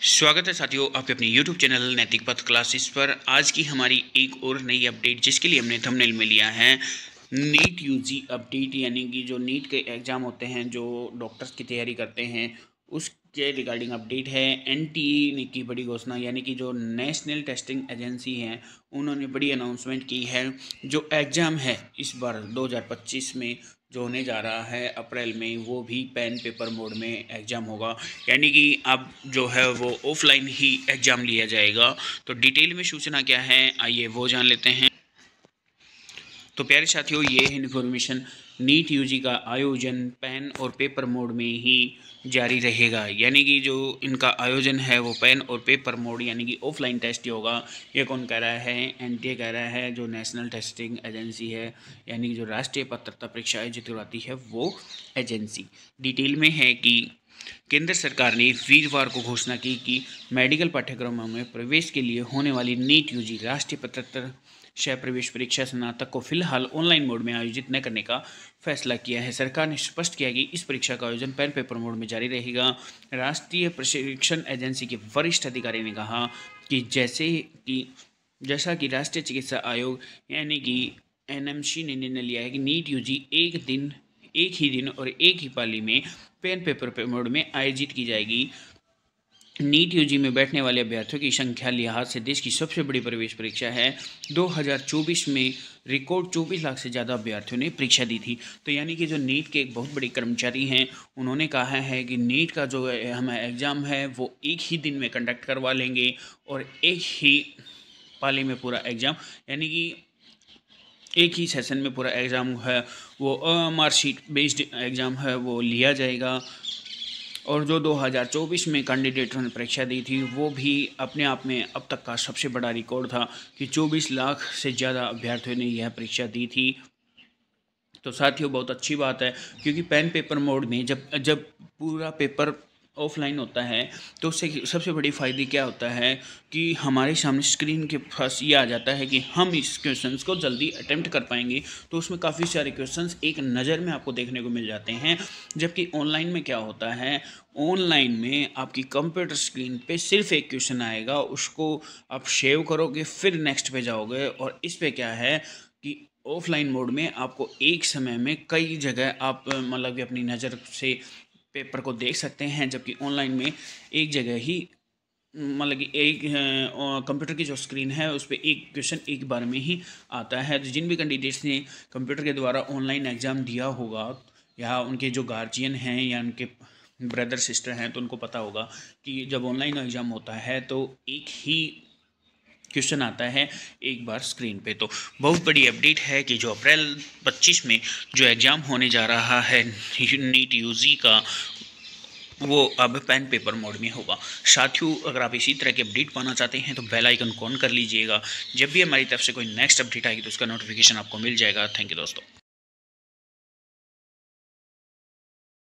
स्वागत है साथियों आपके अपने YouTube चैनल नैतिक पथ क्लासेस पर। आज की हमारी एक और नई अपडेट जिसके लिए हमने थंबनेल में लिया है नीट यूजी अपडेट, यानी कि जो नीट के एग्ज़ाम होते हैं, जो डॉक्टर्स की तैयारी करते हैं उसके रिगार्डिंग अपडेट है। एनटीए ने की बड़ी घोषणा, यानी कि जो नेशनल टेस्टिंग एजेंसी है उन्होंने बड़ी अनाउंसमेंट की है। जो एग्ज़ाम है इस बार 2025 में जो होने जा रहा है अप्रैल में, वो भी पेन पेपर मोड में एग्ज़ाम होगा, यानी कि अब जो है वो ऑफलाइन ही एग्ज़ाम लिया जाएगा। तो डिटेल में सूचना क्या है आइए वो जान लेते हैं। तो प्यारे साथियों, ये इन्फॉर्मेशन नीट यूजी का आयोजन पेन और पेपर मोड में ही जारी रहेगा, यानी कि जो इनका आयोजन है वो पेन और पेपर मोड यानी कि ऑफलाइन टेस्ट ही होगा। ये कौन कह रहा है? एनटीए कह रहा है, जो नेशनल टेस्टिंग एजेंसी है, यानी कि जो राष्ट्रीय पात्रता परीक्षा आयोजित करवाती है वो एजेंसी। डिटेल में है कि केंद्र सरकार ने वीरवार को घोषणा की कि मेडिकल पाठ्यक्रमों में प्रवेश के लिए होने वाली नीट यूजी राष्ट्रीय पात्रता प्रवेश परीक्षा स्नातक को फिलहाल ऑनलाइन मोड में आयोजित न करने का फैसला किया है। सरकार ने स्पष्ट किया कि इस परीक्षा का आयोजन पेन पेपर मोड में जारी रहेगा। राष्ट्रीय प्रशिक्षण एजेंसी के वरिष्ठ अधिकारी ने कहा कि जैसा कि राष्ट्रीय चिकित्सा आयोग यानी कि एनएमसी ने निर्णय लिया है कि नीट यूजी एक ही दिन और एक ही पाली में पेन पेपर मोड में आयोजित की जाएगी। नीट यूजी में बैठने वाले अभ्यर्थियों की संख्या लिहाज से देश की सबसे बड़ी प्रवेश परीक्षा है। 2024 में रिकॉर्ड 24 लाख से ज़्यादा अभ्यर्थियों ने परीक्षा दी थी। तो यानी कि जो नीट के एक बहुत बड़े कर्मचारी हैं उन्होंने कहा है कि नीट का जो हमारा एग्ज़ाम है वो एक ही दिन में कंडक्ट करवा लेंगे और एक ही पाली में पूरा एग्ज़ाम, यानी कि एक ही सेशन में पूरा एग्ज़ाम है वो मार्कशीट बेस्ड एग्ज़ाम है वो लिया जाएगा। और जो 2024 में कैंडिडेटों ने परीक्षा दी थी वो भी अपने आप में अब तक का सबसे बड़ा रिकॉर्ड था कि 24 लाख से ज़्यादा अभ्यर्थियों ने यह परीक्षा दी थी। तो साथियों, बहुत अच्छी बात है, क्योंकि पेन पेपर मोड में जब जब पूरा पेपर ऑफलाइन होता है तो उससे सबसे बड़ी फ़ायदे क्या होता है कि हमारे सामने स्क्रीन के पास ये आ जाता है कि हम इस क्वेश्चंस को जल्दी अटेम्प्ट कर पाएंगे। तो उसमें काफ़ी सारे क्वेश्चंस एक नज़र में आपको देखने को मिल जाते हैं। जबकि ऑनलाइन में क्या होता है, ऑनलाइन में आपकी कंप्यूटर स्क्रीन पे सिर्फ एक क्वेश्चन आएगा, उसको आप सेव करोगे फिर नेक्स्ट पे जाओगे। और इस पे क्या है कि ऑफलाइन मोड में आपको एक समय में कई जगह आप मतलब कि अपनी नज़र से पेपर को देख सकते हैं, जबकि ऑनलाइन में एक जगह ही मतलब कि एक कंप्यूटर की जो स्क्रीन है उस पर एक क्वेश्चन एक बार में ही आता है। तो जिन भी कैंडिडेट्स ने कंप्यूटर के द्वारा ऑनलाइन एग्ज़ाम दिया होगा या उनके जो गार्जियन हैं या उनके ब्रदर सिस्टर हैं तो उनको पता होगा कि जब ऑनलाइन एग्ज़ाम होता है तो एक ही क्वेश्चन आता है एक बार स्क्रीन पे। तो बहुत बड़ी अपडेट है कि जो अप्रैल 25 में जो एग्ज़ाम होने जा रहा है नीट यूजी का, वो अब पेन पेपर मोड में होगा। साथियों, अगर आप इसी तरह की अपडेट पाना चाहते हैं तो बेल आइकन को ऑन कर लीजिएगा। जब भी हमारी तरफ से कोई नेक्स्ट अपडेट आएगी तो उसका नोटिफिकेशन आपको मिल जाएगा। थैंक यू दोस्तों।